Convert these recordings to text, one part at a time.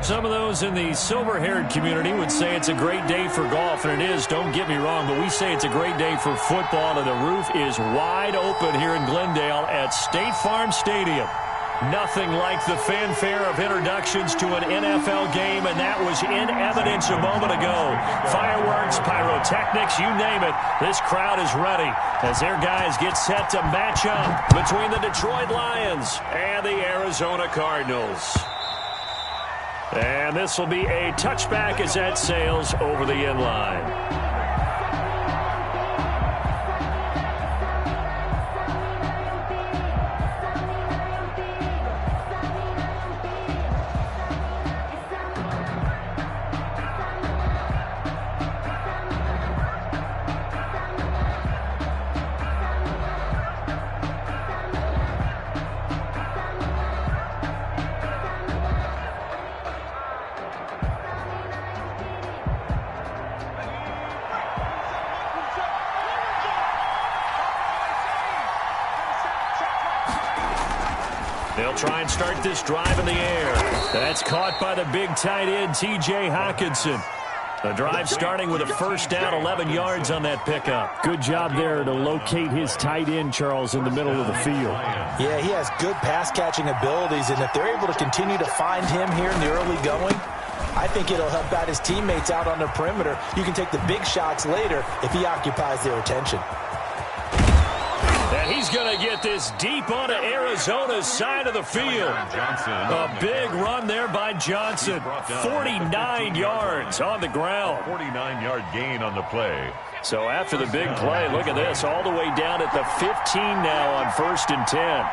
Some of those in the silver-haired community would say it's a great day for golf, and it is, don't get me wrong, but we say it's a great day for football, and the roof is wide open here in Glendale at State Farm Stadium. Nothing like the fanfare of introductions to an NFL game, and that was in evidence a moment ago. Fireworks, pyrotechnics, you name it, this crowd is ready as their guys get set to match up between the Detroit Lions and the Arizona Cardinals. And this will be a touchback as that sails over the end line. They'll try and start this drive in the air. That's caught by the big tight end, T.J. Hockenson. The drive starting with a first down, 11 yards on that pickup. Good job there to locate his tight end, Charles, in the middle of the field. Yeah, he has good pass-catching abilities, and if they're able to continue to find him here in the early going, I think it'll help out his teammates out on the perimeter. You can take the big shots later if he occupies their attention. And he's going to get this deep onto Arizona's side of the field. A big run there by Johnson. 49 yards on the ground. 49-yard gain on the play. So after the big play, look at this, all the way down at the 15 now on 1st and 10.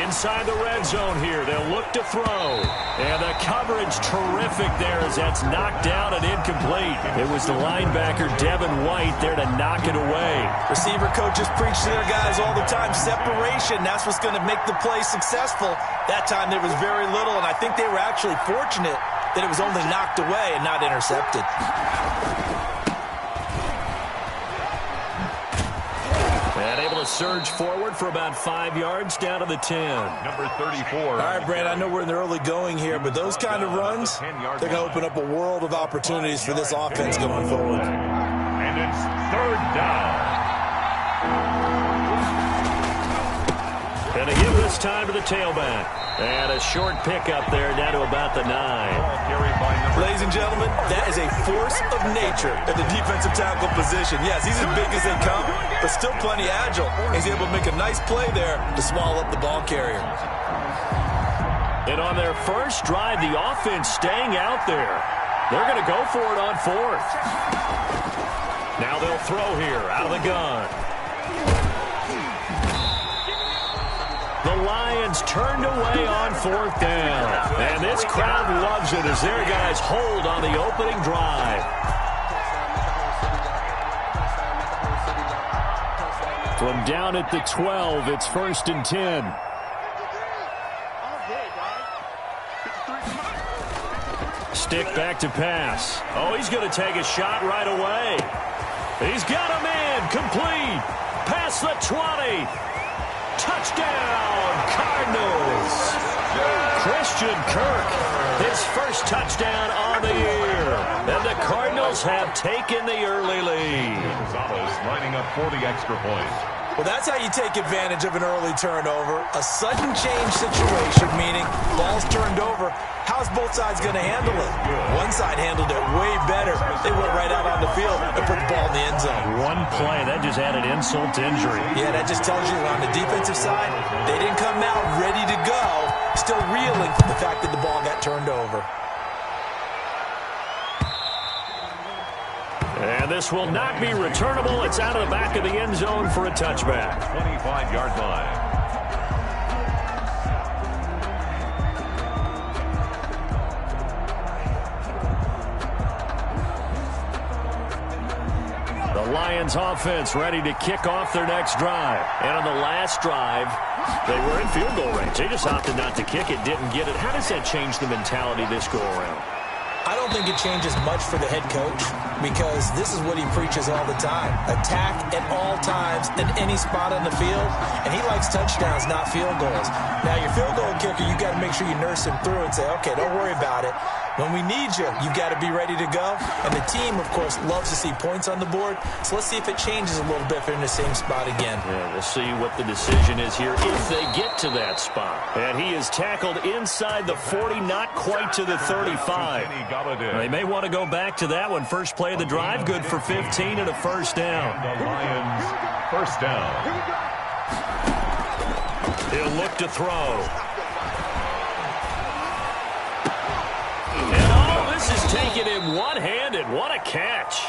Inside the red zone here, they'll look to throw. And the coverage terrific there as that's knocked down and incomplete. It was the linebacker, Devin White, there to knock it away. Receiver coaches preach to their guys all the time. Separation, that's what's going to make the play successful. That time there was very little, and I think they were actually fortunate that it was only knocked away and not intercepted. And able to surge forward for about 5 yards down to the 10. Number 34. All right, Brand, I know we're in the early going here, but those kind of runs, they're going to open up a world of opportunities for this offense going forward. And it's 3rd down. And a give this time to the tailback. And a short pickup there down to about the 9. Ladies and gentlemen, that is a force of nature at the defensive tackle position. Yes, he's as big as they come, but still plenty agile. He's able to make a nice play there to swallow up the ball carrier. And on their first drive, the offense staying out there. They're going to go for it on 4th. Now they'll throw here out of the gun. The Lions turned away on 4th down. And this crowd loves it as their guys hold on the opening drive. From down at the 12, it's 1st and 10. Stick back to pass. Oh, he's going to take a shot right away. He's got a man complete. Past the 20. Touchdown, Cardinals. Christian Kirk, his first touchdown on the year. And the Cardinals have taken the early lead. Gonzalez lining up for the extra point. Well, that's how you take advantage of an early turnover. A sudden change situation, meaning ball's turned over. How's both sides going to handle it? One side handled it way better. They went right out on the field and put the ball in the end zone. One play, that just added insult to injury. Yeah, that just tells you on the defensive side, they didn't come out ready to go, still reeling from the fact that the ball got turned over. And this will not be returnable. It's out of the back of the end zone for a touchback. 25-yard line. The Lions offense ready to kick off their next drive. And on the last drive, they were in field goal range. They just opted not to kick it, didn't get it. How does that change the mentality this go around? I don't think it changes much for the head coach because this is what he preaches all the time. Attack at all times in any spot on the field, and he likes touchdowns, not field goals. Now, your field goal kicker, you got to make sure you nurse him through and say, okay, don't worry about it. When we need you, you got to be ready to go. And the team, of course, loves to see points on the board. So let's see if it changes a little bit if they're in the same spot again. Yeah, we'll see what the decision is here if they get to that spot. And he is tackled inside the 40, not quite to the 35. They may want to go back to that one. First play of the drive, good for 15 and a first down. The Lions, first down. He'll look to throw. And oh, this is taking him one-handed. What a catch.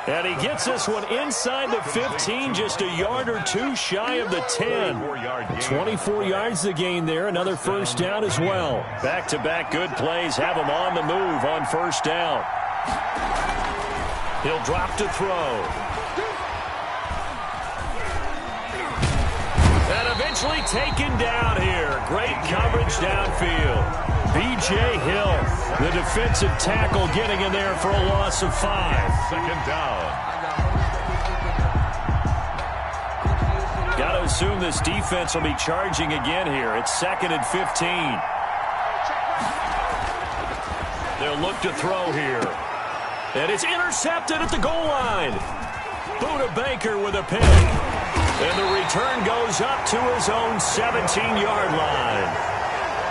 And he gets this one inside the 15, just a yard or two shy of the 10. 24 yards the gain there, another first down as well. Back-to-back good plays have him on the move on first down. He'll drop to throw. And eventually taken down here. Great coverage downfield. B.J. Hill, the defensive tackle, getting in there for a loss of 5. Second down. Got to assume this defense will be charging again here. It's 2nd and 15. They'll look to throw here. And it's intercepted at the goal line. Buda Baker with a pick. And the return goes up to his own 17-yard line.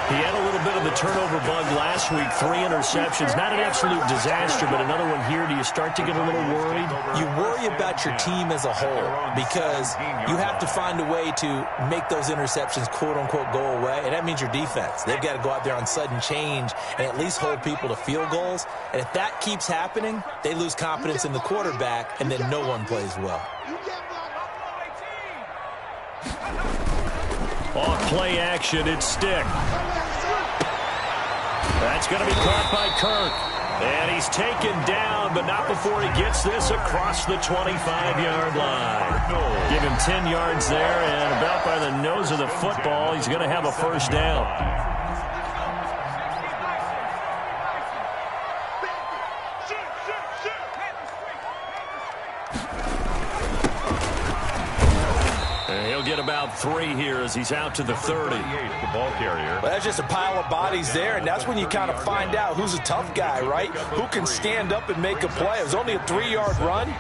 He had a little bit of the turnover bug last week, 3 interceptions. Not an absolute disaster, but another one here. Do you start to get a little worried? You worry about your team as a whole because you have to find a way to make those interceptions, quote-unquote, go away, and that means your defense. They've got to go out there on sudden change and at least hold people to field goals. And if that keeps happening, they lose confidence in the quarterback, and then no one plays well. Off play action, it's Stick. That's going to be caught by Kirk. And he's taken down, but not before he gets this across the 25-yard line. Give him 10 yards there, and about by the nose of the football, he's going to have a first down. Get about 3 here as he's out to the 30. The ball carrier. Well, that's just a pile of bodies there, and that's when you kind of find out who's a tough guy, right? Who can stand up and make a play. It was only a 3-yard run,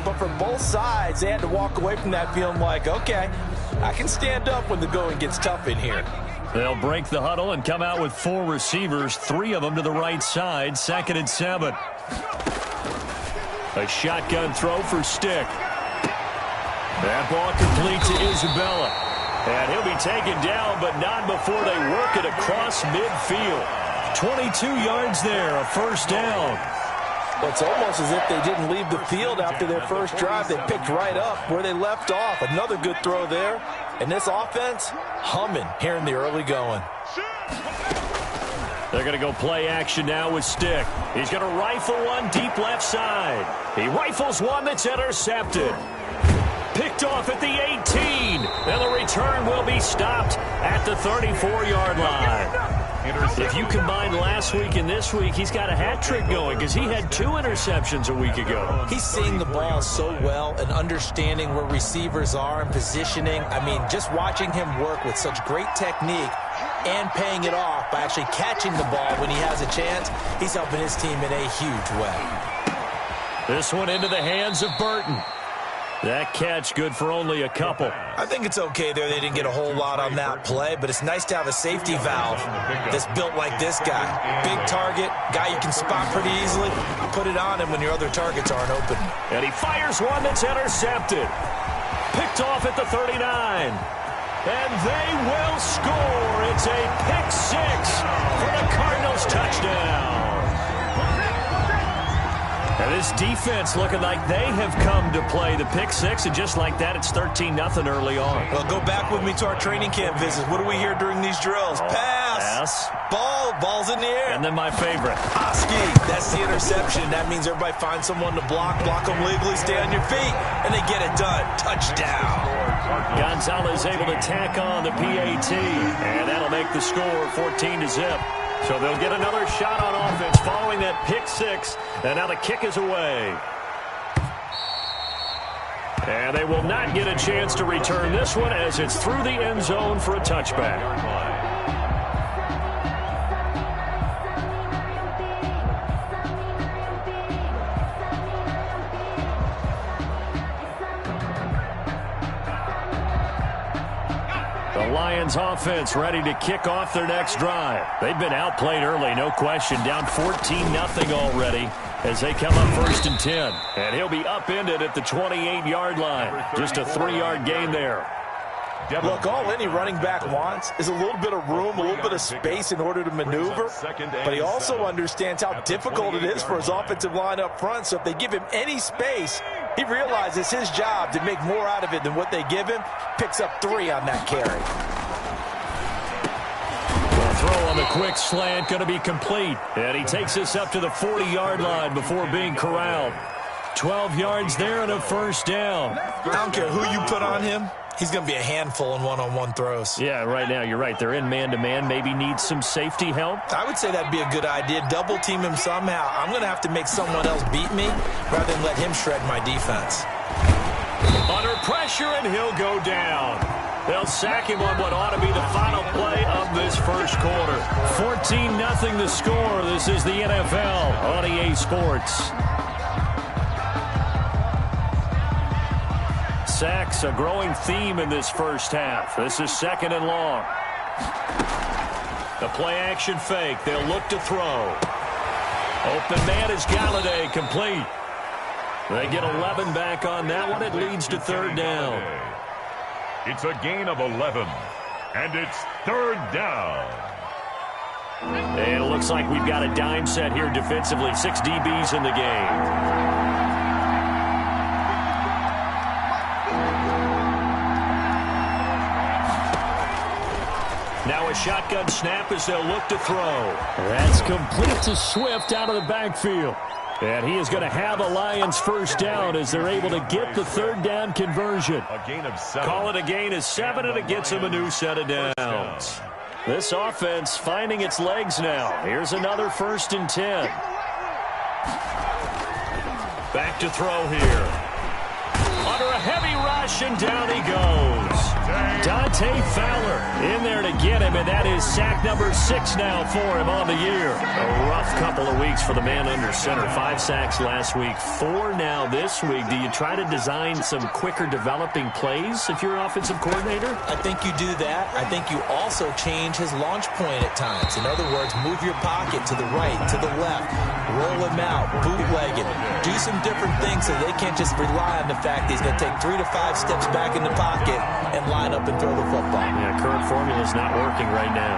but for both sides, they had to walk away from that feeling like, okay, I can stand up when the going gets tough in here. They'll break the huddle and come out with 4 receivers, 3 of them to the right side, 2nd and 7. A shotgun throw for Stick. That ball complete to Isabella. And he'll be taken down, but not before they work it across midfield. 22 yards there, a first down. Well, it's almost as if they didn't leave the field after their first drive. They picked right up where they left off. Another good throw there. And this offense, humming here in the early going. They're going to go play action now with Stick. He's going to rifle one deep left side. He rifles one that's intercepted. Picked off at the 18. And the return will be stopped at the 34-yard line. If you combine last week and this week, he's got a hat trick going because he had 2 interceptions a week ago. He's seeing the ball so well and understanding where receivers are and positioning. I mean, just watching him work with such great technique and paying it off by actually catching the ball when he has a chance, he's helping his team in a huge way. This one into the hands of Burton. That catch good for only a couple. I think it's okay there. They didn't get a whole lot on that play, but it's nice to have a safety valve that's built like this guy. Big target, guy you can spot pretty easily. Put it on him when your other targets aren't open. And he fires one that's intercepted. Picked off at the 39. And they will score. It's a pick 6 for the Cardinals touchdown. And this defense looking like they have come to play the pick 6, and just like that, it's 13-0 early on. Well, go back with me to our training camp visits. What do we hear during these drills? Pass. Ball's in the air. And then my favorite. Oski, that's the interception. That means everybody finds someone to block them legally, stay on your feet, and they get it done. Touchdown. Gonzalez able to tack on the PAT, and that'll make the score 14-0. So they'll get another shot on offense following that pick six. And now the kick is away. And they will not get a chance to return this one as it's through the end zone for a touchback. Lions offense ready to kick off their next drive. They've been outplayed early, no question. Down 14-0 already as they come up 1st and 10. And he'll be upended at the 28-yard line. Just a 3-yard gain there. Look, all any running back wants is a little bit of room, a little bit of space in order to maneuver. But he also understands how difficult it is for his offensive line up front. So if they give him any space, he realizes his job to make more out of it than what they give him. Picks up 3 on that carry. The throw on the quick slant going to be complete. And he takes us up to the 40-yard line before being corralled. 12 yards there and a 1st down. I don't care who you put on him. He's going to be a handful in one-on-one throws. Yeah, right now, you're right. They're in man-to-man. Maybe need some safety help. I would say that'd be a good idea. Double team him somehow. I'm going to have to make someone else beat me rather than let him shred my defense. Under pressure, and he'll go down. They'll sack him on what ought to be the final play of this first quarter. 14-0 the score. This is the NFL on EA Sports. Sacks, a growing theme in this first half. This is 2nd and long. The play-action fake. They'll look to throw. Open man is Galladay, complete. They get 11 back on that one. It leads to 3rd down. It's a gain of 11, and it's 3rd down. And it looks like we've got a dime set here defensively. 6 DBs in the game. Now a shotgun snap as they'll look to throw. That's complete to Swift out of the backfield. And he is going to have a Lions 1st down as they're able to get the 3rd down conversion. A gain of 7. Call it a gain of 7, and it gets him a new set of downs. This offense finding its legs now. Here's another 1st and 10. Back to throw here. Under a heavy rush, and down he goes. Dante Fowler in there to get him, and that is sack number 6 now for him on the year. A rough couple of weeks for the man under center. 5 sacks last week, 4 now this week. Do you try to design some quicker developing plays if you're an offensive coordinator? I think you do that. I think you also change his launch point at times. In other words, move your pocket to the right, to the left, roll him out, bootleg him, do some different things so they can't just rely on the fact that he's going to take 3 to 5 steps back in the pocket and line up and throw the football. Yeah, current formula is not working right now.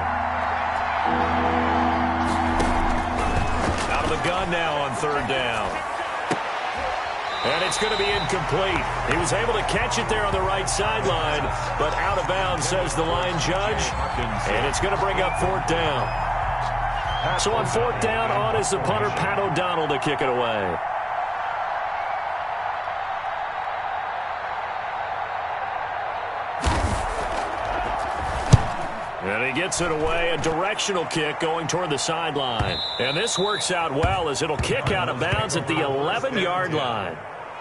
Out of the gun now on 3rd down. And it's going to be incomplete. He was able to catch it there on the right sideline, but out of bounds, says the line judge. And it's going to bring up 4th down. So on 4th down, on is the punter, Pat O'Donnell, to kick it away. And he gets it away, a directional kick going toward the sideline. And this works out well as it'll kick out of bounds at the 11-yard line.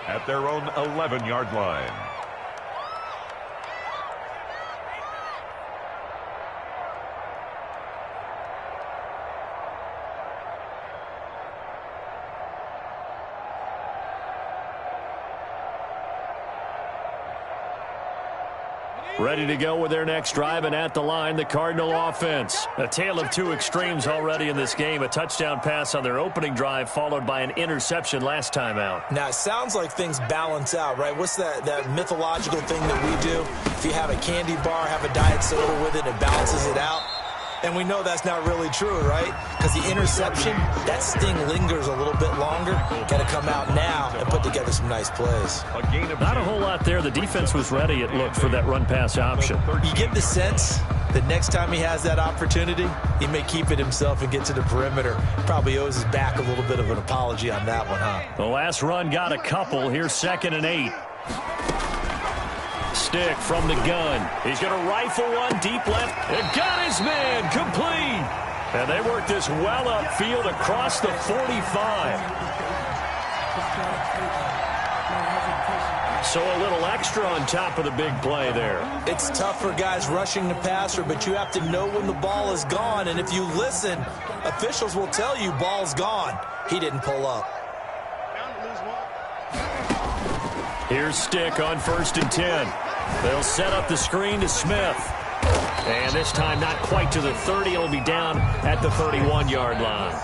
At their own 11-yard line. Ready to go with their next drive, and at the line, the Cardinal offense. A tale of 2 extremes already in this game. A touchdown pass on their opening drive, followed by an interception last time out. Now, it sounds like things balance out, right? What's that mythological thing that we do? If you have a candy bar, have a diet soda with it, it balances it out. And we know that's not really true, right? Because the interception, that sting lingers a little bit longer. Got to come out now and put together some nice plays. Not a whole lot there. The defense was ready, it looked, for that run-pass option. You get the sense that next time he has that opportunity, he may keep it himself and get to the perimeter. Probably owes his back a little bit of an apology on that one, huh? The last run got a couple. Here's 2nd and 8. Stick from the gun. He's going to rifle one deep left. And got his man complete. And they work this well upfield across the 45. So a little extra on top of the big play there. It's tough for guys rushing the passer, but you have to know when the ball is gone. And if you listen, officials will tell you ball's gone. He didn't pull up. Here's Stick on 1st and 10. They'll set up the screen to Smith. And this time not quite to the 30. It'll be down at the 31-yard line.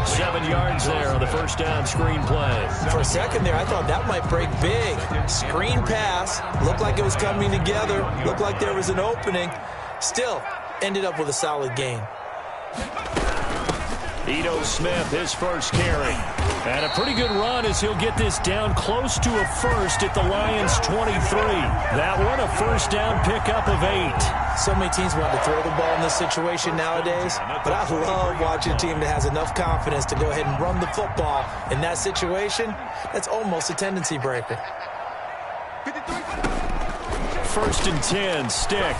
7 yards there on the first down screen play. For a second there, I thought that might break big. Screen pass. Looked like it was coming together. Looked like there was an opening. Still, ended up with a solid gain. Ito Smith, his first carry. And a pretty good run as he'll get this down close to a first at the Lions' 23. That one a first down pickup of 8. So many teams want to throw the ball in this situation nowadays, but I love watching a team that has enough confidence to go ahead and run the football. In that situation, that's almost a tendency breaker. 1st and 10, Stick.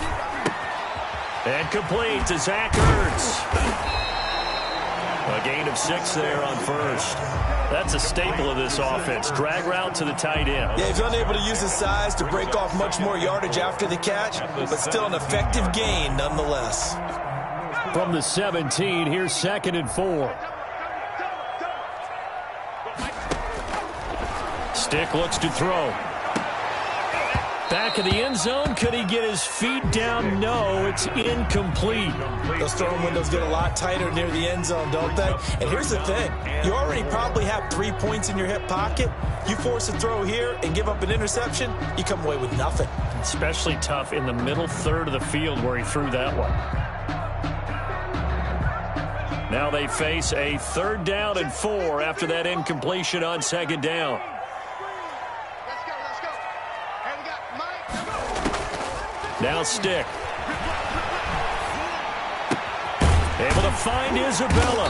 And complete to Zach Ertz. A gain of 6 there on first. That's a staple of this offense. Drag route to the tight end. Yeah, he's unable to use his size to break off much more yardage after the catch, but still an effective gain nonetheless. From the 17, here's 2nd and 4. Stick looks to throw. Back of the end zone. Could he get his feet down? No, it's incomplete. Those throwing windows get a lot tighter near the end zone, don't they? And here's the thing. You already probably have 3 points in your hip pocket. You force a throw here and give up an interception, you come away with nothing. Especially tough in the middle third of the field where he threw that one. Now they face a 3rd down and 4 after that incompletion on 2nd down. Now Stick. Able to find Isabella.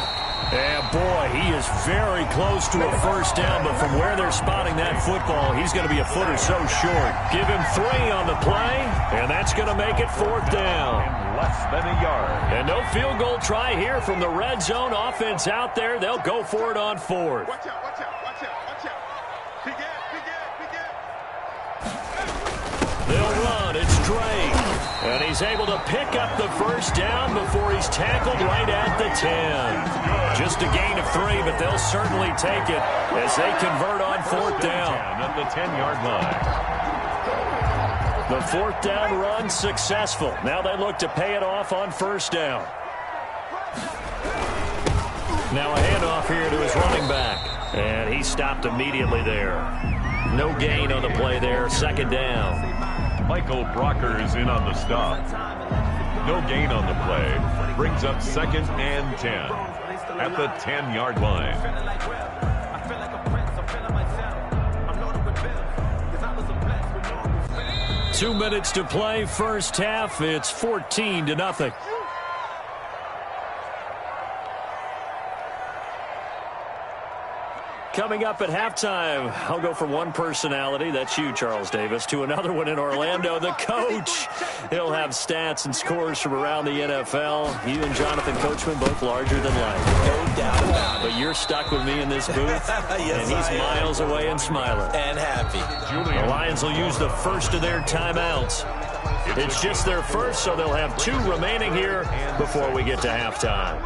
And boy, he is very close to a first down, but from where they're spotting that football, he's going to be a foot or so short. Give him 3 on the play, and that's going to make it 4th down. Less than a yard. And no field goal try here from the red zone offense out there. They'll go for it on 4th. Watch out, watch out, watch out, watch out. Big gap, big gap, big gap. They'll run. It's Drake. And he's able to pick up the first down before he's tackled right at the 10. Just a gain of 3, but they'll certainly take it as they convert on 4th down. At the 10-yard line. The 4th down run successful. Now they look to pay it off on 1st down. Now a handoff here to his running back. And he stopped immediately there. No gain on the play there. 2nd down. Michael Brockers in on the stop. No gain on the play. Brings up 2nd and 10 at the 10-yard line. 2 minutes to play. First half. It's 14-0. Coming up at halftime, I'll go from one personality, that's you, Charles Davis, to another one in Orlando, the coach. He'll have stats and scores from around the NFL. You and Jonathan Coachman, both larger than life. No doubt about it. But you're stuck with me in this booth, Yes, and he's miles away and smiling. And happy. The Lions will use the first of their timeouts. It's just their first, so they'll have 2 remaining here before we get to halftime.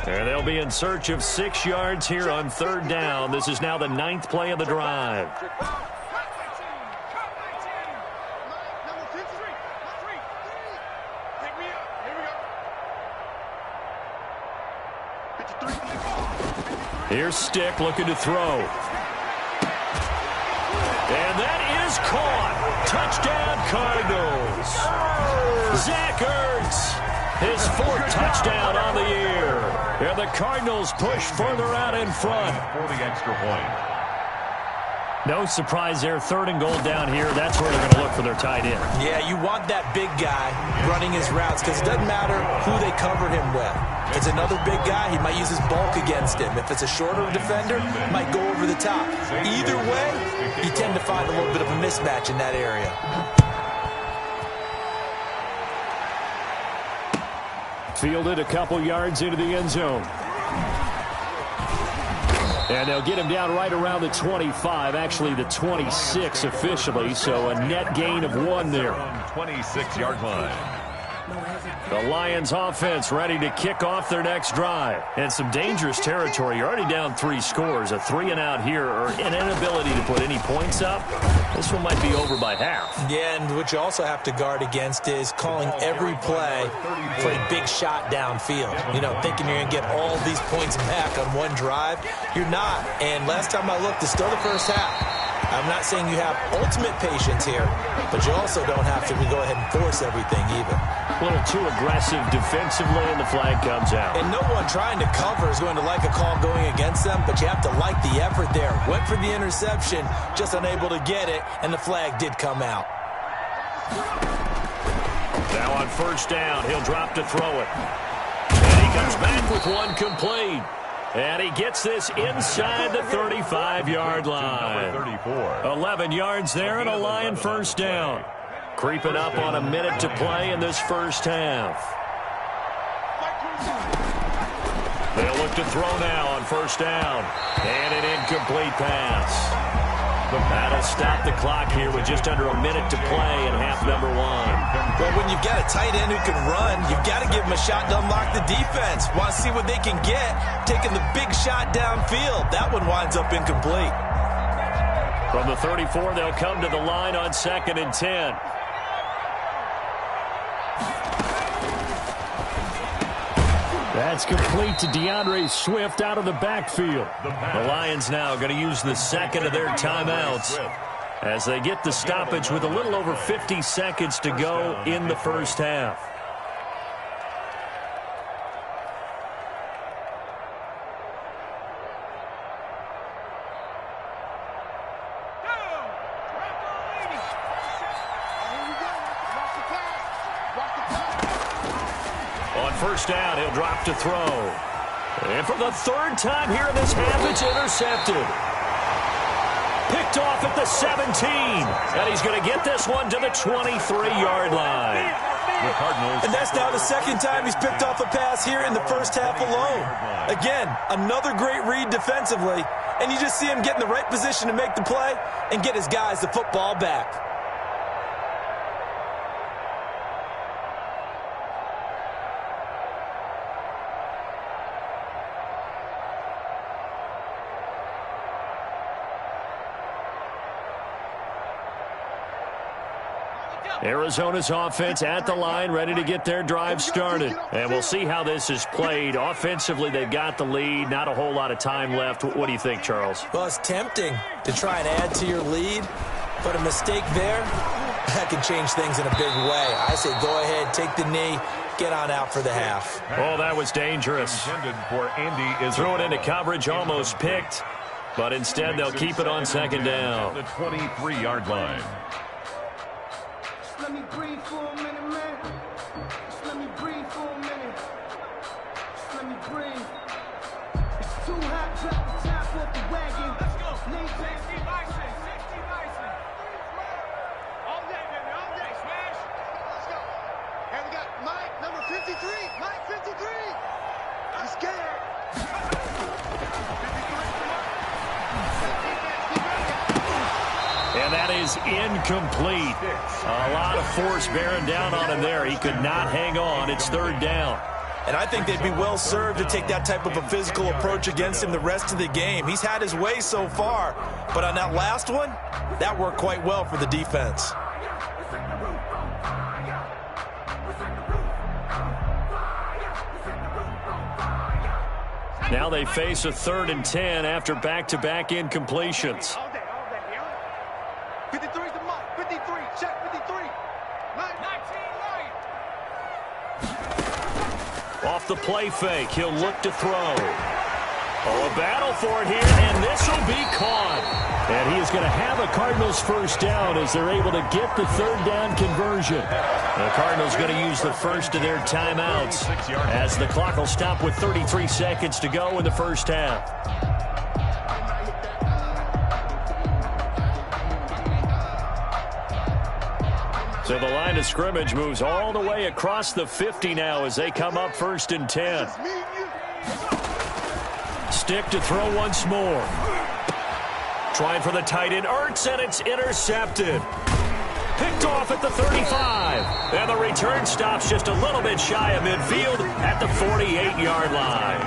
And they'll be in search of 6 yards here on 3rd down. This is now the 9th play of the drive. Here's Stick looking to throw. And that is caught. Touchdown, Cardinals. Zach Ertz, his 4th touchdown on the year. And the Cardinals push further out in front. For the extra point. No surprise there. 3rd and goal down here. That's where they're going to look for their tight end. Yeah, you want that big guy running his routes because it doesn't matter who they cover him with. If it's another big guy, he might use his bulk against him. If it's a shorter defender, he might go over the top. Either way, you tend to find a little bit of a mismatch in that area. Fielded a couple yards into the end zone. And they'll get him down right around the 25, actually the 26 officially, so a net gain of 1 there. 26-yard line. The Lions offense ready to kick off their next drive. And some dangerous territory. You're already down 3 scores. A 3-and-out here or an inability to put any points up. This one might be over by half. Yeah, and what you also have to guard against is calling every play for a big shot downfield. You know, thinking you're going to get all these points back on one drive. You're not. And last time I looked, it's still the first half. I'm not saying you have ultimate patience here, but you also don't have to go ahead and force everything either. A little too aggressive defensively, and the flag comes out. And no one trying to cover is going to like a call going against them, but you have to like the effort there. Went for the interception, just unable to get it, and the flag did come out. Now on 1st down, he'll drop to throw it. And he comes back with one complete. And he gets this inside the 35-yard line. 11 yards there and a Lion 1st down. Creeping up on a minute to play in this first half. They'll look to throw now on 1st down. And an incomplete pass. That'll stop the clock here with just under a minute to play in half number 1. Well, when you've got a tight end who can run, you've got to give him a shot to unlock the defense. Want to see what they can get, taking the big shot downfield. That one winds up incomplete. From the 34, they'll come to the line on 2nd and 10. That's complete to DeAndre Swift out of the backfield. The Lions now going to use the 2nd of their timeouts as they get the stoppage with a little over 50 seconds to go in the first half. On 1st down, he'll drop to throw. And for the 3rd time here in this half, it's intercepted. Picked off at the 17. And he's going to get this one to the 23-yard line. And that's now the 2nd time he's picked off a pass here in the first half alone. Again, another great read defensively. And you just see him get in the right position to make the play and get his guys the football back. Arizona's offense at the line, ready to get their drive started. And we'll see how this is played. Offensively, they've got the lead. Not a whole lot of time left. What do you think, Charles? Well, it's tempting to try and add to your lead, but a mistake there, that can change things in a big way. I say go ahead, take the knee, get on out for the half. Oh, that was dangerous. Threw it into coverage, almost picked, but instead they'll keep it on 2nd down. The 23-yard line. Let me breathe for a minute, man. Just let me breathe for a minute. Just let me breathe. It's too hot, drop the top off the wagon. Let's go. 60 bison, 60 bison. All day, baby, all day. Smash. Let's go. And we got Mike, number 53. Mike, 53. I'm scared. And that is incomplete. A lot of force bearing down on him there. He could not hang on. It's 3rd down. And I think they'd be well served to take that type of a physical approach against him the rest of the game. He's had his way so far, but on that last one, that worked quite well for the defense. Now they face a 3rd and 10 after back-to-back incompletions. 53's the Mike. 53. Check 53. 19. Off the play fake, he'll look to throw. Oh, a battle for it here, and this will be caught. And he is going to have a Cardinals first down as they're able to get the third down conversion. The Cardinals going to use the first of their timeouts as the clock will stop with 33 seconds to go in the first half. So the line of scrimmage moves all the way across the 50 now as they come up 1st and 10. Stick to throw once more. Trying for the tight end, Ertz, and it's intercepted. Picked off at the 35. And the return stops just a little bit shy of midfield at the 48-yard line.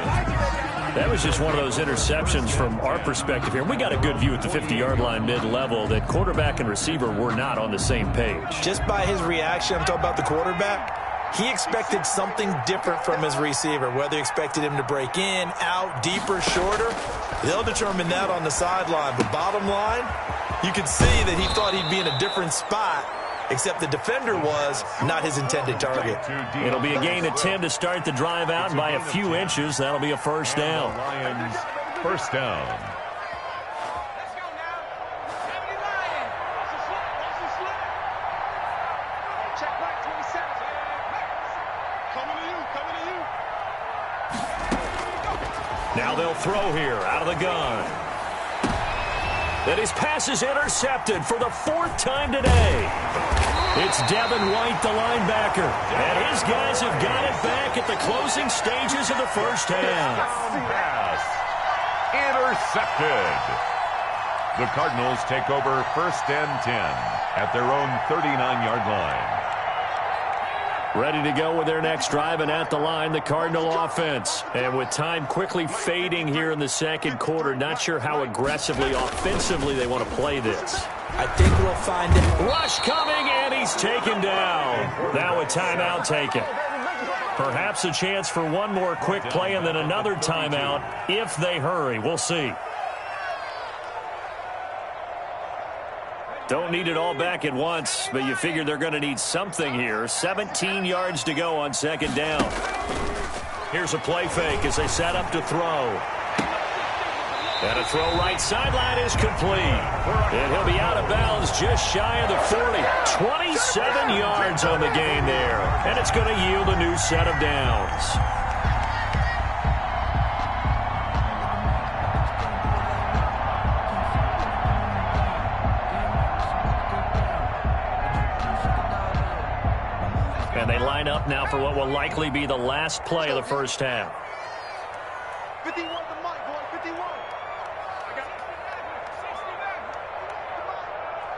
That was just one of those interceptions from our perspective here. We got a good view at the 50-yard line mid-level that quarterback and receiver were not on the same page. Just by his reaction, I'm talking about the quarterback, he expected something different from his receiver, whether he expected him to break in, out, deeper, shorter. They'll determine that on the sideline. But bottom line, you could see that he thought he'd be in a different spot, except the defender was not his intended target. It'll be a gain of 10 to start the drive out, and by a few inches, that'll be a first down. Lions, first down. Now they'll throw here out of the gun. And his pass is intercepted for the 4th time today. It's Devin White, the linebacker. And his guys have got it back at the closing stages of the first half. Pass intercepted. The Cardinals take over 1st and 10 at their own 39-yard line. Ready to go with their next drive, and at the line, the Cardinal offense. And with time quickly fading here in the second quarter, not sure how aggressively, offensively they want to play this. I think we'll find it. Rush coming, and he's taken down. Now a timeout taken. Perhaps a chance for one more quick play and then another timeout if they hurry. We'll see. Don't need it all back at once, but you figure they're going to need something here. 17 yards to go on 2nd down. Here's a play fake as they set up to throw. And a throw right sideline is complete. And he'll be out of bounds just shy of the 40. 27 yards on the gain there. And it's going to yield a new set of downs. And they line up now for what will likely be the last play of the first half. 51 to Mike, boy, 51. I got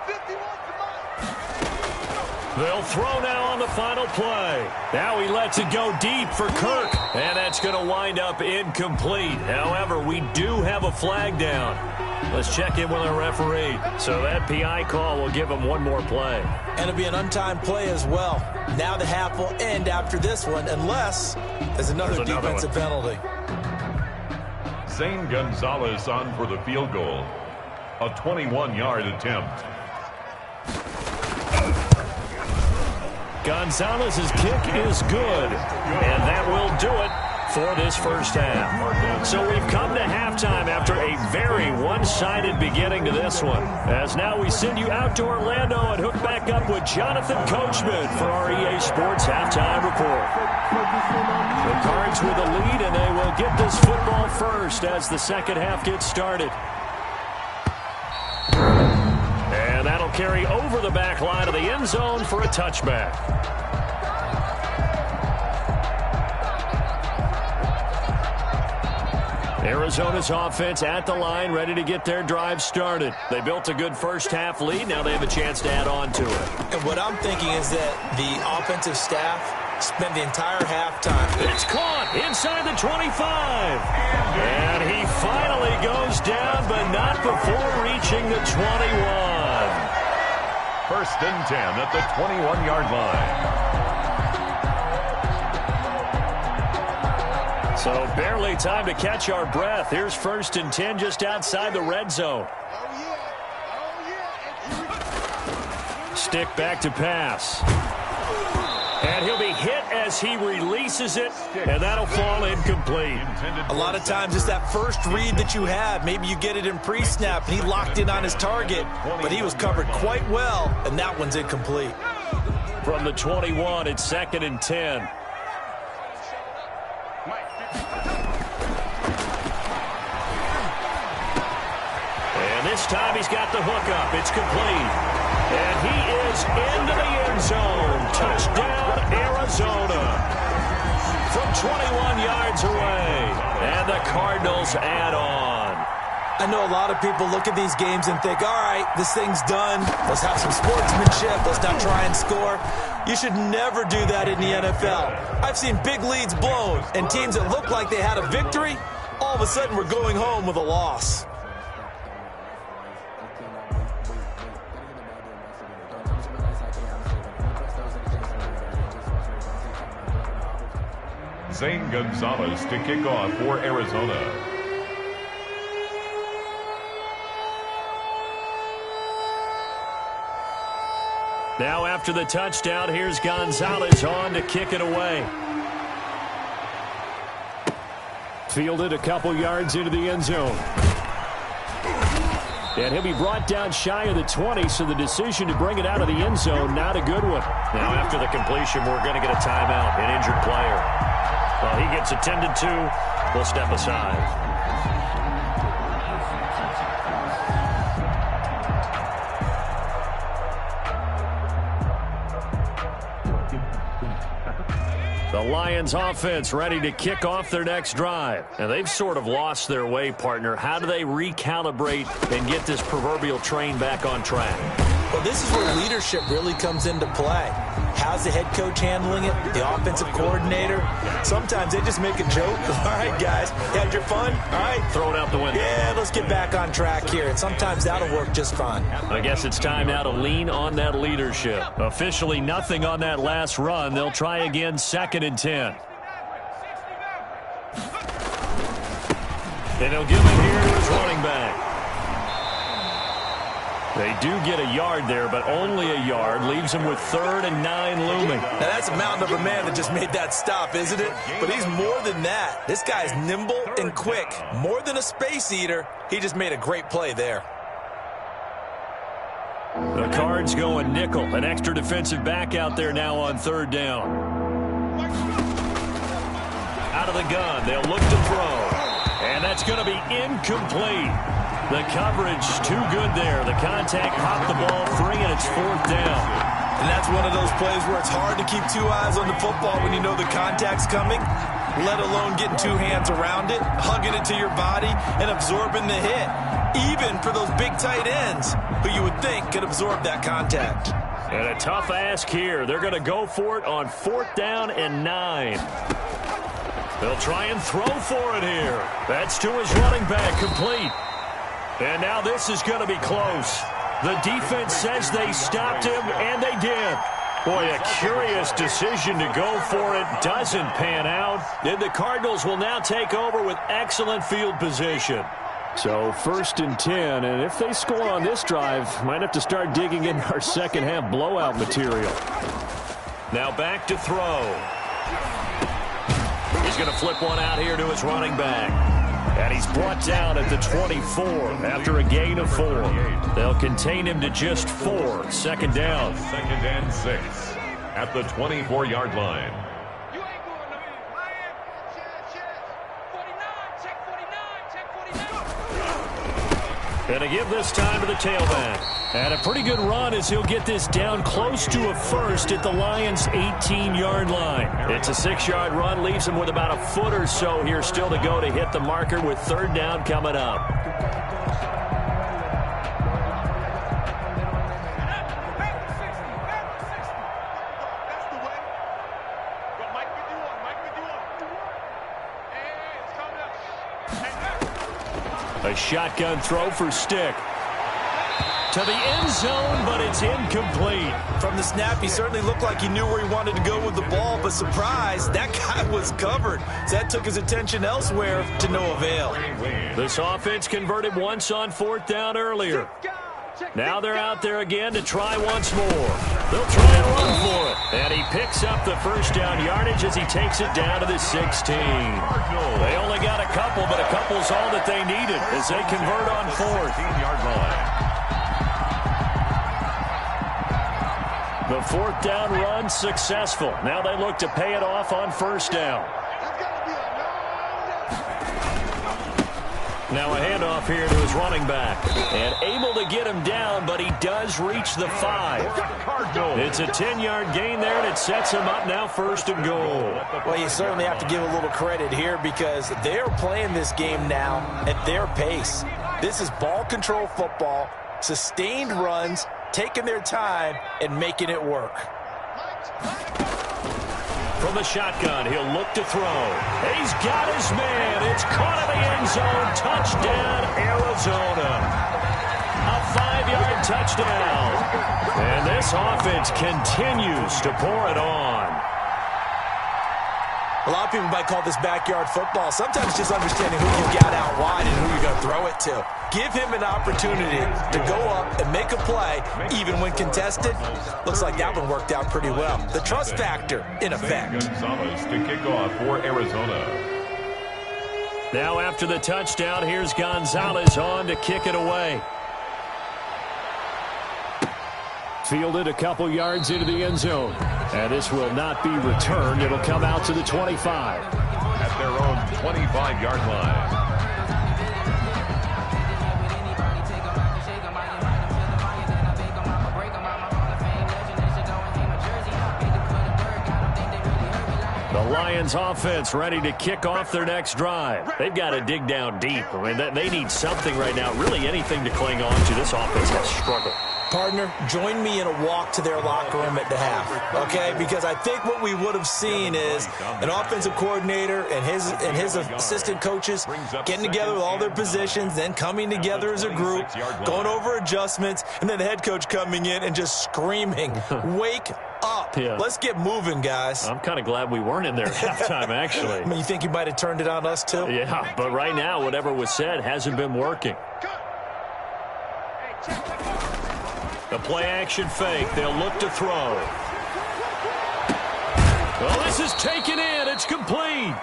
51 to Mike. They'll throw now on the final play. Now he lets it go deep for Kirk. And that's going to wind up incomplete. However, we do have a flag down. Let's check in with our referee. So that PI call will give him one more play. And it'll be an untimed play as well. Now the half will end after this one unless there's another defensive penalty. Zane Gonzalez on for the field goal. A 21-yard attempt. Gonzalez's kick is good. And that will do it for this first half. So we've come to halftime after a very one-sided beginning to this one. As now we send you out to Orlando and hook back up with Jonathan Coachman for our EA Sports Halftime Report. The Cards with a lead, and they will get this football first as the second half gets started. And that'll carry over the back line of the end zone for a touchback. Arizona's offense at the line, ready to get their drive started. They built a good first half lead. Now they have a chance to add on to it. And what I'm thinking is that the offensive staff spent the entire halftime. It's caught inside the 25. And he finally goes down, but not before reaching the 21. 1st and 10 at the 21-yard line. So barely time to catch our breath. Here's 1st and 10 just outside the red zone. Stick back to pass. And he'll be hit as he releases it, and that'll fall incomplete. A lot of times it's that first read that you have. Maybe you get it in pre-snap, and he locked in on his target, but he was covered quite well, and that one's incomplete. From the 21, it's 2nd and 10. This time he's got the hook up. It's complete. And he is into the end zone. Touchdown, Arizona. From 21 yards away. And the Cardinals add on. I know a lot of people look at these games and think, all right, this thing's done. Let's have some sportsmanship. Let's not try and score. You should never do that in the NFL. I've seen big leads blown, and teams that look like they had a victory, all of a sudden we're going home with a loss. Zane Gonzalez to kick off for Arizona. Now after the touchdown, here's Gonzalez on to kick it away. Fielded a couple yards into the end zone. And he'll be brought down shy of the 20, so the decision to bring it out of the end zone, not a good one. Now after the completion, we're going to get a timeout, an injured player. Well, he gets attended to. We'll step aside. The Lions offense ready to kick off their next drive. And they've sort of lost their way, partner. How do they recalibrate and get this proverbial train back on track? Well, this is where leadership really comes into play. How's the head coach handling it? The offensive coordinator? Sometimes they just make a joke. All right, guys, you had your fun? All right. Throw it out the window. Yeah, let's get back on track here. And sometimes that'll work just fine. I guess it's time now to lean on that leadership. Officially nothing on that last run. They'll try again, 2nd and 10. And he'll give it here to his running back. They do get a yard there, but only a yard. Leaves him with 3rd and 9 looming. Now, that's a mountain of a man that just made that stop, isn't it? But he's more than that. This guy's nimble and quick. More than a space eater. He just made a great play there. The Cards going nickel. An extra defensive back out there now on 3rd down. Out of the gun. They'll look to throw. And that's going to be incomplete. The coverage too good there. The contact popped the ball free, and it's 4th down. And that's one of those plays where it's hard to keep 2 eyes on the football when you know the contact's coming, let alone getting 2 hands around it, hugging it to your body, and absorbing the hit. Even for those big tight ends who you would think could absorb that contact. And a tough ask here. They're going to go for it on 4th down and 9. They'll try and throw for it here. That's to his running back, complete. And now this is going to be close. The defense says they stopped him, and they did. Boy, a curious decision to go for it. Doesn't pan out. And the Cardinals will now take over with excellent field position. So 1st and 10, and if they score on this drive, might have to start digging in our second half blowout material. Now back to throw. He's going to flip one out here to his running back. And he's brought down at the 24 after a gain of 4. They'll contain him to just 4. 2nd down. 2nd and 6 at the 24-yard line. You ain't going nowhere. Lion, check 49, check 49, check 49. And to give this time to the tailback. And a pretty good run as he'll get this down close to a first at the Lions' 18-yard line. It's a 6-yard run, leaves him with about a foot or so here still to go to hit the marker with 3rd down coming up. A shotgun throw for Stick. To the end zone, but it's incomplete. From the snap, he certainly looked like he knew where he wanted to go with the ball, but surprise, that guy was covered. So that took his attention elsewhere to no avail. This offense converted once on 4th down earlier. Now they're out there again to try once more. They'll try and run for it. And he picks up the first down yardage as he takes it down to the 16. They only got a couple, but a couple's all that they needed as they convert on fourth. 16-yard line. The fourth down run successful. Now they look to pay it off on first down. Now a handoff here to his running back. And able to get him down, but he does reach the 5. It's a 10-yard gain there, and it sets him up now first and goal. Well, you certainly have to give a little credit here because they're playing this game now at their pace. This is ball control football, sustained runs, taking their time and making it work. From the shotgun, he'll look to throw. He's got his man. It's caught in the end zone. Touchdown, Arizona. A 5-yard touchdown. And this offense continues to pour it on. A lot of people might call this backyard football. Sometimes just understanding who you've got out wide and who you're going to throw it to. Give him an opportunity to go up and make a play, even when contested. Looks like that one worked out pretty well. The trust factor in effect. Gonzalez to kick off for Arizona. Now after the touchdown, here's Gonzalez on to kick it away. Fielded a couple yards into the end zone. And this will not be returned. It'll come out to the 25. At their own 25-yard line. The Lions offense ready to kick off their next drive. They've got to dig down deep. I mean, they need something right now, really anything to cling on to. This offense has struggled. Partner, join me in a walk to their locker room at the half, okay? Because I think what we would have seen is an offensive coordinator and his assistant coaches getting together with all their positions, then coming together as a group, going over adjustments, and then the head coach coming in and just screaming, wake up. Yeah. Let's get moving, guys. I'm kind of glad we weren't in there at halftime, actually. I mean, you think you might have turned it on us, too? Yeah, but right now, whatever was said hasn't been working. The play-action fake. They'll look to throw. Well, this is taken in. It's complete.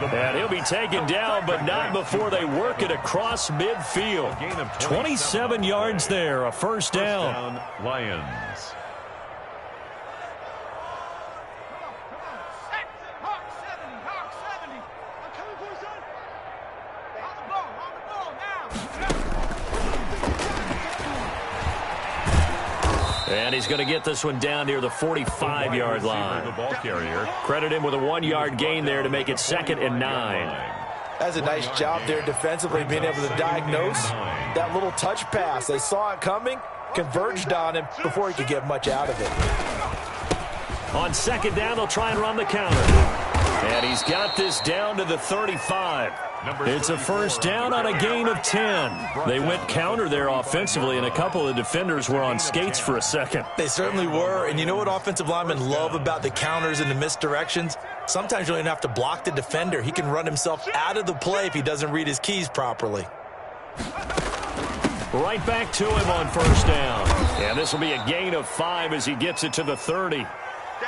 And he'll be taken down, but not before they work it across midfield. 27 yards there, a first down. Lions. And he's going to get this one down near the 45-yard line. The ball carrier. Credit him with a 1-yard gain there to make it 2nd and 9. That's a nice job there defensively, being able to diagnose that little touch pass. They saw it coming, converged on him before he could get much out of it. On 2nd down, they'll try and run the counter. And he's got this down to the 35. It's a first down on a gain of 10. They went counter there offensively, and a couple of defenders were on skates for a second. They certainly were, and you know what offensive linemen love about the counters and the misdirections? Sometimes you don't even have to block the defender. He can run himself out of the play if he doesn't read his keys properly. Right back to him on first down. And this will be a gain of 5 as he gets it to the 30.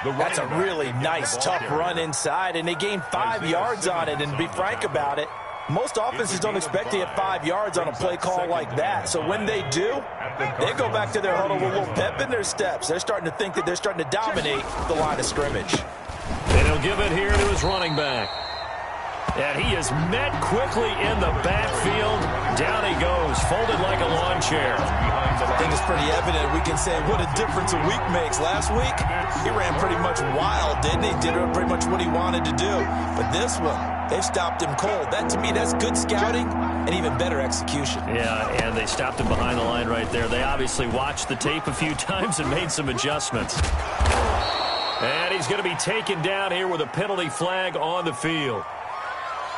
That's a really nice, tough run inside, and they gained 5 yards on it. And to be frank about it, most offenses don't expect to get 5 yards on a play call like that. So when they do, they go back to their huddle with a little pep in their steps. They're starting to think that they're starting to dominate the line of scrimmage. And he'll give it here to his running back. And he is met quickly in the backfield. Down he goes, folded like a lawn chair. I think it's pretty evident. We can say what a difference a week makes. Last week, he ran pretty much wild, didn't he? Did pretty much what he wanted to do. But this one, they've stopped him cold. That, to me, that's good scouting and even better execution. Yeah, and they stopped him behind the line right there. They obviously watched the tape a few times and made some adjustments. And he's going to be taken down here with a penalty flag on the field.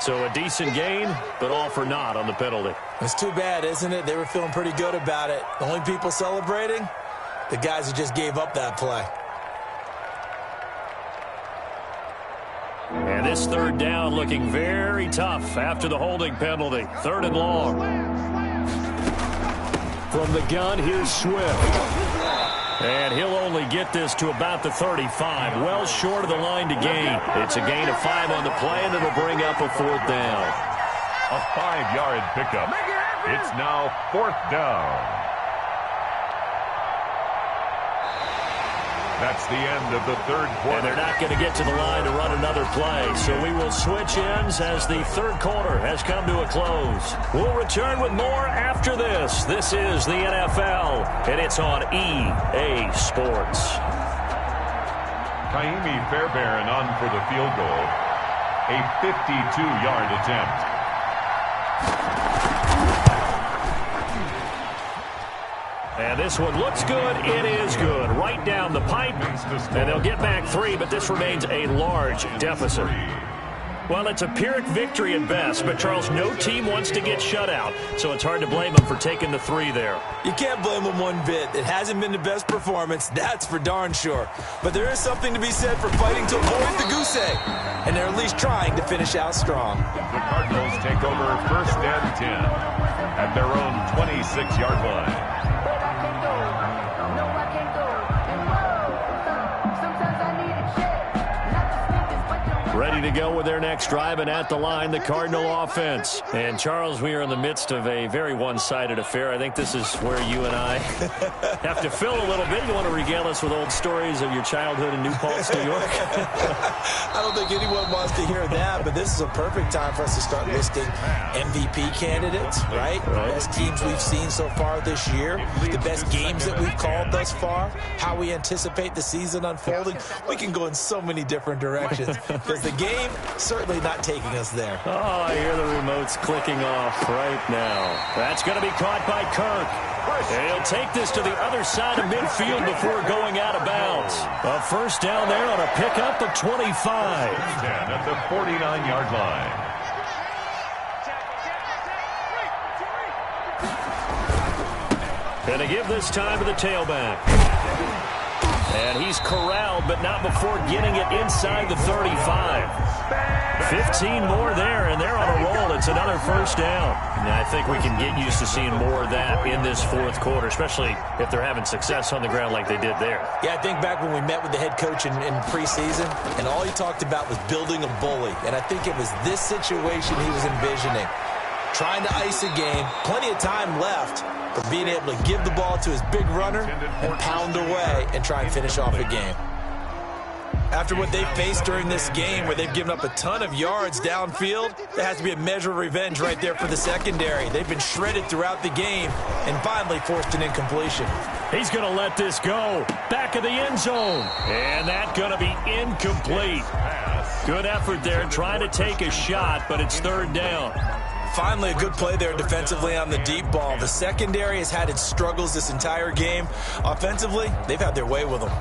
So a decent gain, but all for naught on the penalty. It's too bad, isn't it? They were feeling pretty good about it. The only people celebrating, the guys who just gave up that play. And this third down looking very tough after the holding penalty. 3rd and long. From the gun, here's Swift. And he'll only get this to about the 35, well short of the line to gain. It's a gain of 5 on the play, and it'll bring up a 4th down. A 5-yard pickup. It's now 4th down. That's the end of the third quarter. And they're not going to get to the line to run another play. So we will switch ends as the third quarter has come to a close. We'll return with more after this. This is the NFL, and it's on EA Sports. Kaimi Fairbairn on for the field goal. A 52-yard attempt. And this one looks good. It is good. Right down the pipe. And they'll get back 3, but this remains a large deficit. Well, it's a Pyrrhic victory at best, but, Charles, no team wants to get shut out, so it's hard to blame them for taking the 3 there. You can't blame them one bit. It hasn't been the best performance, that's for darn sure. But there is something to be said for fighting to avoid the goose egg, and they're at least trying to finish out strong. The Cardinals take over 1st and 10 at their own 26-yard line. Ready to go with their next drive, and at the line, the Cardinal offense. And, Charles, we are in the midst of a very one-sided affair. I think this is where you and I have to fill a little bit. You want to regale us with old stories of your childhood in New Paltz, New York? I don't think anyone wants to hear that, but this is a perfect time for us to start listing MVP candidates, right? Best teams we've seen so far this year, the best games that we've called thus far, how we anticipate the season unfolding. We can go in so many different directions because the game certainly not taking us there. Oh, I hear the remotes clicking off right now. That's going to be caught by Kirk. And he'll take this to the other side of midfield before going out of bounds. A 1st down there on a pickup of 25. 10 at the 49-yard line. Going to give this time to the tailback. And he's corralled, but not before getting it inside the 35. 15 more there, and they're on a roll. It's another 1st down. And I think we can get used to seeing more of that in this 4th quarter, especially if they're having success on the ground like they did there. Yeah, I think back when we met with the head coach in preseason, and all he talked about was building a bully. And I think it was this situation he was envisioning. Trying to ice a game, plenty of time left, but being able to give the ball to his big runner and pound away and try and finish off a game. After what they've faced during this game where they've given up a ton of yards downfield, there has to be a measure of revenge right there for the secondary. They've been shredded throughout the game and finally forced an incompletion. He's going to let this go. Back of the end zone. And that's going to be incomplete. Good effort there trying to take a shot, but it's 3rd down. Finally, a good play there defensively on the deep ball. The secondary has had its struggles this entire game. Offensively, they've had their way with them.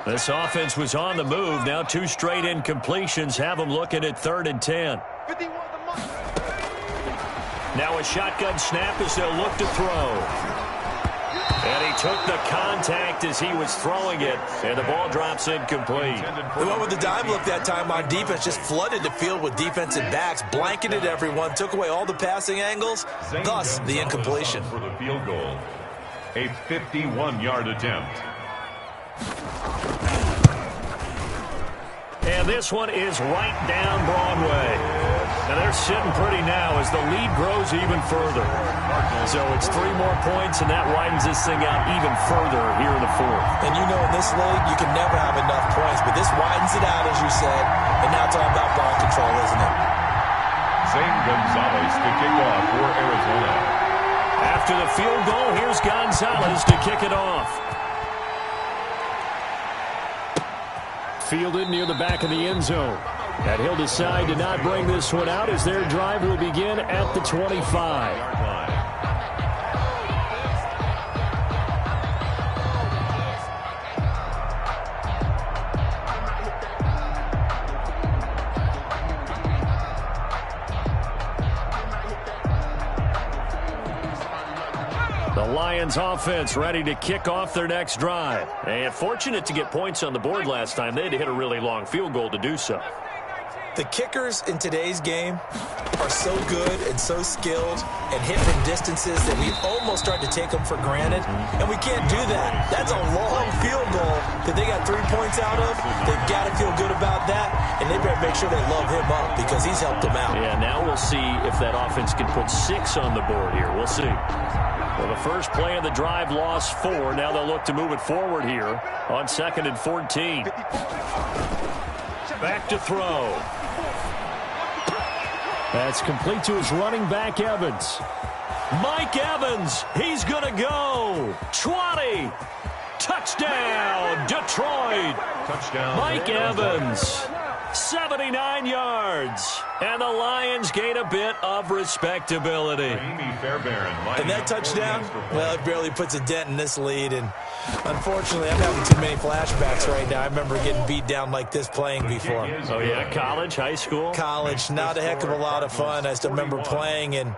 This offense was on the move. Now 2 straight incompletions have them looking at 3rd and 10. Now a shotgun snap as they'll look to throw. And he took the contact as he was throwing it, and the ball drops incomplete. They went with the dime look that time on defense, just flooded the field with defensive backs, blanketed everyone, took away all the passing angles, thus the incompletion. For the field goal, a 51-yard attempt. And this one is right down Broadway. And they're sitting pretty now as the lead grows even further. So it's 3 more points, and that widens this thing out even further here in the 4th. And you know in this league, you can never have enough points, but this widens it out, as you said, and now it's all about ball control, isn't it? Zane Gonzalez to kick off for Arizona. After the field goal, here's Gonzalez to kick it off. Fielded near the back of the end zone. And he'll decide to not bring this one out as their drive will begin at the 25. The Lions offense ready to kick off their next drive. And fortunate to get points on the board last time. They had to hit a really long field goal to do so. The kickers in today's game are so good and so skilled and hit from distances that we almost start to take them for granted, and we can't do that. That's a long field goal that they got 3 points out of. They've got to feel good about that, and they better make sure they love him up because he's helped them out. Yeah, now we'll see if that offense can put 6 on the board here. We'll see. Well, the first play of the drive lost 4. Now they'll look to move it forward here on 2nd and 14. Back to throw. That's complete to his running back, Evans. Mike Evans, he's going to go. 20. Touchdown, Detroit. Touchdown. Mike Evans, 79 yards. And the Lions gain a bit of respectability. And that touchdown, well, it barely puts a dent in this lead. And unfortunately, I'm having too many flashbacks right now. I remember getting beat down like this playing before. Oh, yeah, college, high school? College, not a heck of a lot of fun. I still remember playing and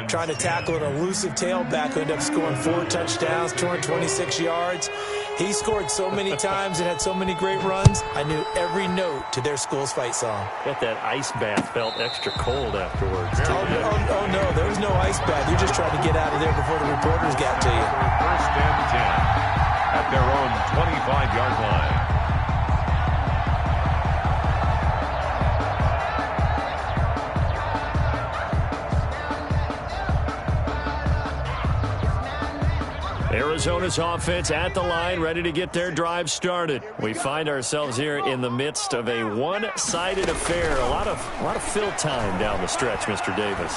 trying to tackle an elusive tailback who ended up scoring 4 touchdowns, 226 yards. He scored so many times and had so many great runs, I knew every note to their school's fight song. Bet that ice bath felt extra cold afterwards. Oh, no, there was no ice bath. You're just trying to get out of there before the reporters got to you. First and 10 at their own 25-yard line. Arizona's offense at the line, ready to get their drive started. We find ourselves here in the midst of a one-sided affair. A lot of fill time down the stretch, Mr. Davis.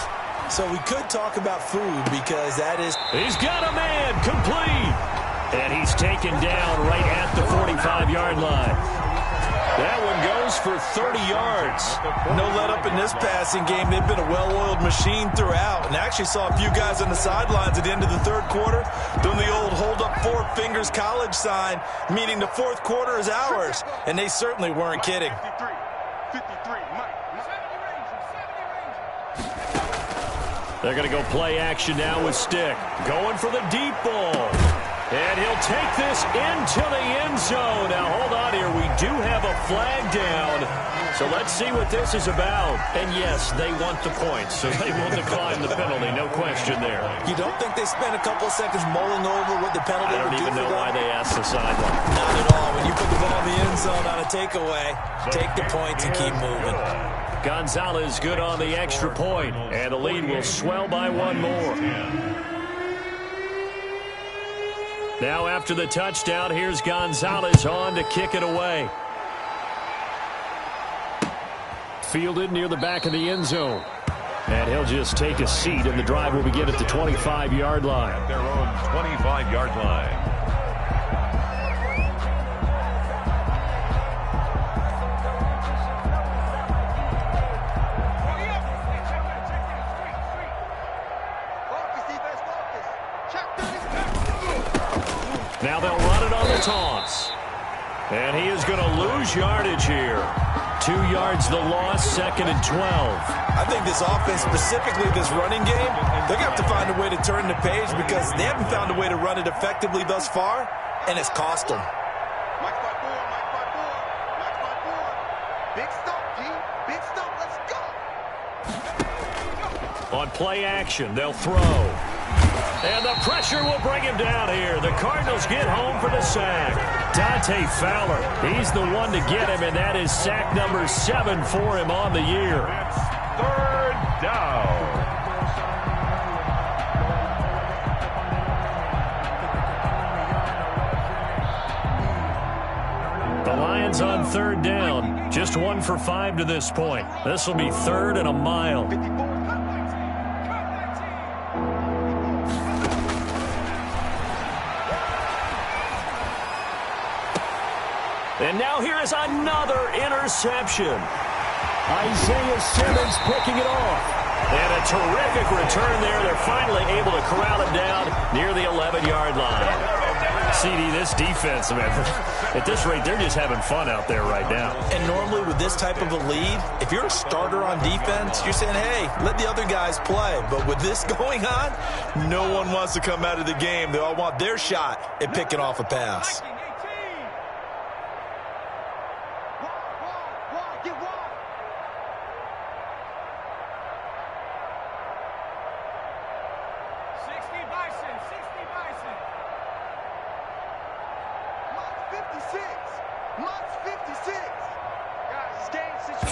So we could talk about food because that is... He's got a man, complete. And he's taken down right at the 45-yard line. That one goes for 30 yards. No let up in this passing game. They've been a well-oiled machine throughout. And I actually saw a few guys on the sidelines at the end of the third quarter doing the old hold up 4 fingers college sign, meaning the fourth quarter is ours. And they certainly weren't kidding. 53, Mike. They're going to go play action now with Stick. Going for the deep ball. And he'll take this into the end zone. Now, hold on here. We do have a flag down. So let's see what this is about. And, yes, they want the points, so they will decline the penalty. No question there. You don't think they spent a couple of seconds mulling over what the penalty would do for them? I don't even know why they asked the sideline. Not at all. When you put the ball in the end zone on a takeaway, take the points and keep moving. Gonzalez good on the extra point, and the lead will swell by 1 more. Now after the touchdown, here's Gonzalez on to kick it away. Fielded near the back of the end zone. And he'll just take a seat, and the drive will begin at the 25-yard line. At their own 25-yard line. Now they'll run it on the toss. And he is going to lose yardage here. 2 yards the loss, 2nd and 12. I think this offense, specifically this running game, they're going to have to find a way to turn the page because they haven't found a way to run it effectively thus far, and it's cost them. Mike's by 4, Mike's by 4, Mike's by 4. Big stop, G. Big stop, let's go. On play action, they'll throw. And the pressure will bring him down here. The Cardinals get home for the sack. Dante Fowler, he's the one to get him, and that is sack number 7 for him on the year. Third down. The Lions on 3rd down. Just 1 for 5 to this point. This will be 3rd and a mile. And now here is another interception. Isaiah Simmons picking it off. And a terrific return there. They're finally able to corral it down near the 11-yard line. CD, this defense, man, at this rate, they're just having fun out there right now. And normally with this type of a lead, if you're a starter on defense, you're saying, hey, let the other guys play. But with this going on, no one wants to come out of the game. They all want their shot at picking off a pass.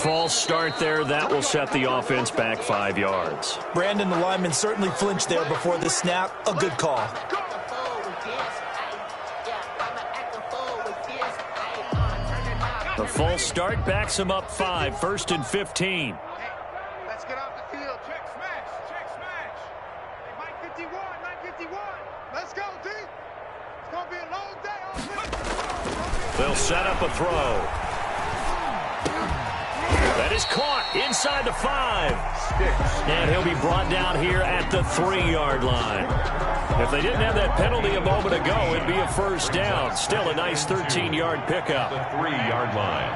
False start there. That will set the offense back 5 yards. Brandon, the lineman certainly flinched there before the snap. A good call. The false start backs him up 5, 1st and 15. Let's get off the field. Check smash. Check smash. Hey, Mike 51. Mike 51. Let's go, D. It's going to be a long day. They'll set up a throw. That is caught inside the 5. And he'll be brought down here at the 3-yard line. If they didn't have that penalty a moment ago, it'd be a first down. Still a nice 13-yard pickup. The 3-yard line.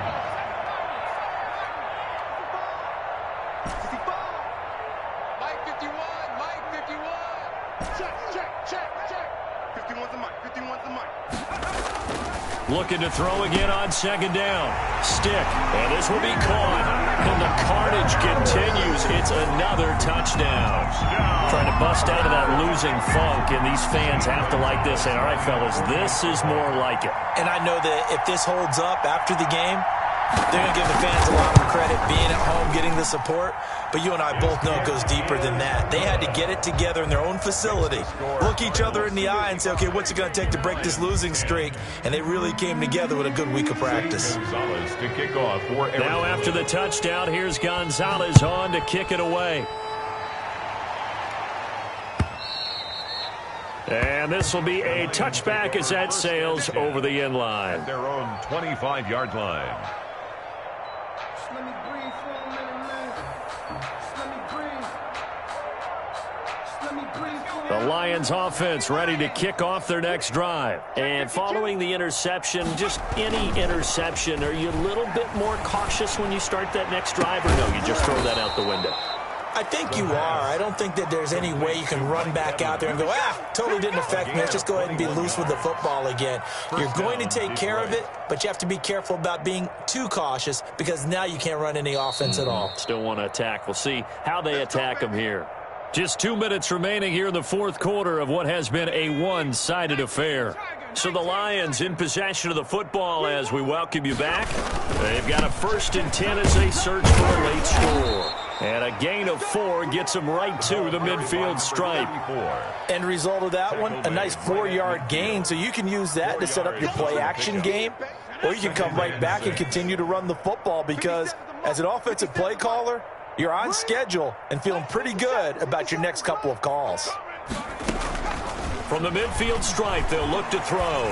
Mike 51. Mike 51. Check, check, check, check. 51's the Mike. 51's the Mike. Looking to throw again on 2nd down. Stick. And this will be caught. And the carnage continues. It's another touchdown. Trying to bust out of that losing funk, and these fans have to like this. And all right, fellas, this is more like it. And I know that if this holds up after the game, they're going to give the fans a lot of credit being at home, getting the support. But you and I both know it goes deeper than that. They had to get it together in their own facility, look each other in the eye and say, okay, what's it going to take to break this losing streak? And they really came together with a good week of practice. Gonzalez to kick off for Arizona. Now after the touchdown, here's Gonzalez on to kick it away. And this will be a touchback as that sails over the end line. At their own 25-yard line. Just let me breathe for a minute, man. Just let me breathe. Just let me breathe for a minute. The Lions offense ready to kick off their next drive. And following the interception, just any interception, are you a little bit more cautious when you start that next drive, or no, you just throw that out the window? I think you are. I don't think that there's any way you can run back out there and go, totally didn't affect me. Let's just go ahead and be loose with the football again. You're going to take care of it, but you have to be careful about being too cautious because now you can't run any offense at all. Still want to attack. We'll see how they attack them here. Just 2 minutes remaining here in the 4th quarter of what has been a one-sided affair. So the Lions in possession of the football as we welcome you back. They've got a 1st and 10 as they search for a late score. And a gain of 4 gets them right to the midfield stripe. End result of that one, a nice 4-yard gain. So you can use that to set up your play-action game, or you can come right back and continue to run the football because as an offensive play caller, you're on schedule and feeling pretty good about your next couple of calls. From the midfield stripe, they'll look to throw.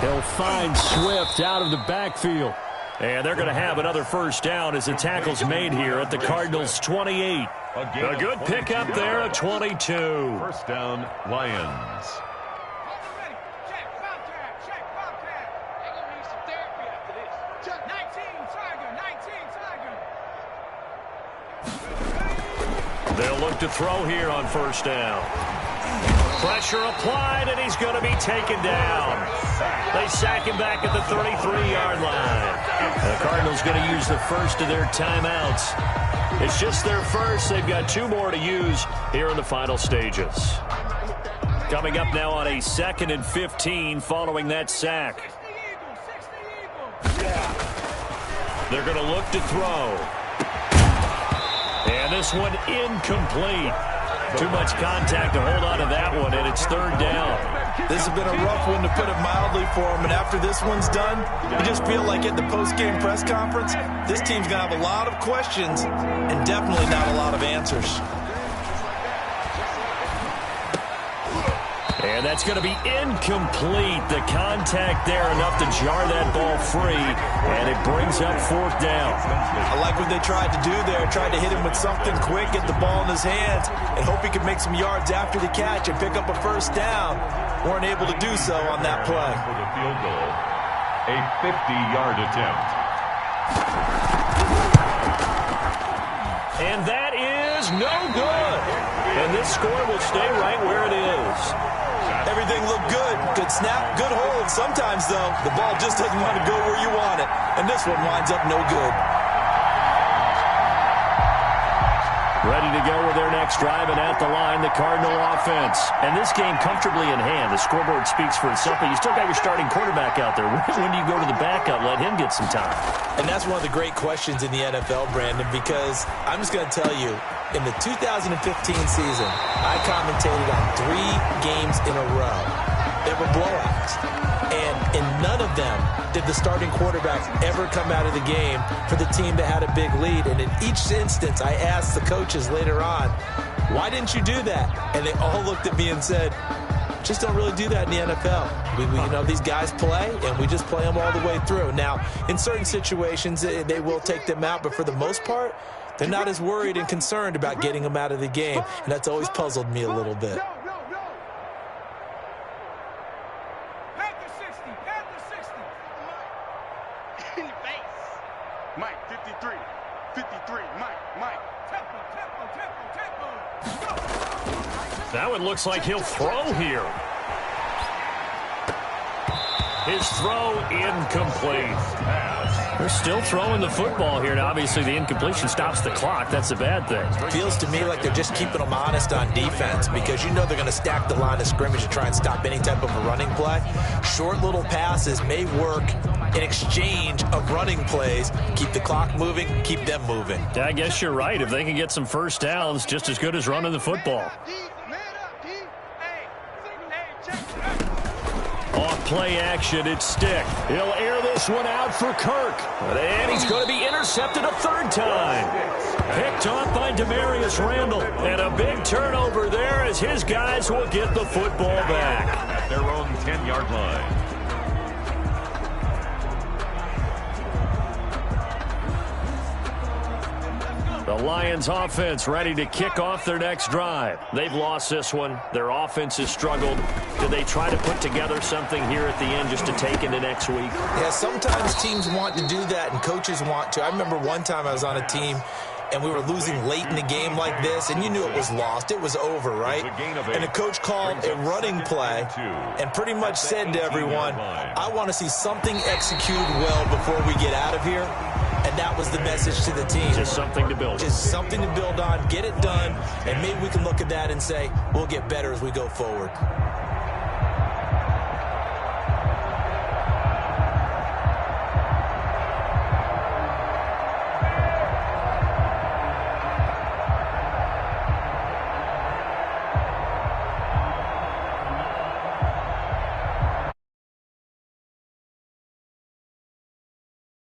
They'll find Swift out of the backfield. And they're going to have another first down as the tackle's made here at the Cardinals' 28. A good pickup there at 22. First down, Lions. They'll look to throw here on first down. Pressure applied, and he's going to be taken down. They sack him back at the 33-yard line. The Cardinals going to use the first of their timeouts. It's just their first. They've got 2 more to use here in the final stages. Coming up now on a 2nd and 15 following that sack. They're going to look to throw. And this one incomplete. Too much contact to hold on to that one, and it's 3rd down. This has been a rough one, to put it mildly, for him. And after this one's done, you just feel like at the post-game press conference, this team's going to have a lot of questions and definitely not a lot of answers. And that's going to be incomplete. The contact there enough to jar that ball free, and it brings up 4th down. I like what they tried to do there. Tried to hit him with something quick, get the ball in his hands, and hope he could make some yards after the catch and pick up a 1st down. Weren't able to do so on that play. For the field goal, a 50-yard attempt. And that is no good. And this score will stay right where it is. Everything looked good. Good snap, good hold. Sometimes, though, the ball just doesn't want to go where you want it. And this one winds up no good. Ready to go with their next drive, and at the line, the Cardinal offense. And this game comfortably in hand. The scoreboard speaks for itself, but you still got your starting quarterback out there. When do you go to the backup, let him get some time? And that's one of the great questions in the NFL, Brandon, because I'm just going to tell you, in the 2015 season, I commentated on 3 games in a row. They were blowouts. And in none of them did the starting quarterback ever come out of the game for the team that had a big lead. And in each instance, I asked the coaches later on, why didn't you do that? And they all looked at me and said, just don't really do that in the NFL. We you know, these guys play, and we just play them all the way through. Now, in certain situations, they will take them out, but for the most part, they're not as worried and concerned about getting them out of the game, and that's always puzzled me a little bit. Mike, 53, 53, Mike. That one looks like he'll throw here. His throw incomplete. They're still throwing the football here, and obviously the incompletion stops the clock. That's a bad thing. Feels to me like they're just keeping them honest on defense, because you know they're going to stack the line of scrimmage to try and stop any type of a running play. Short little passes may work in exchange of running plays. Keep the clock moving, keep them moving. Yeah, I guess you're right. If they can get some 1st downs, just as good as running the football. Off play action, it's Stick. He'll air this one out for Kirk. And he's going to be intercepted a 3rd time. Picked off by Demarius Randall. And a big turnover there as his guys will get the football back. At their own 10-yard line. The Lions offense ready to kick off their next drive. They've lost this one. Their offense has struggled. Do they try to put together something here at the end just to take into next week? Yeah, sometimes teams want to do that and coaches want to. I remember one time I was on a team and we were losing late in the game like this, and you knew it was lost. It was over, right? And the coach called a running play and pretty much said to everyone, I want to see something executed well before we get out of here. And that was the message to the team. Just something to build on. Just something to build on, get it done, and maybe we can look at that and say, we'll get better as we go forward.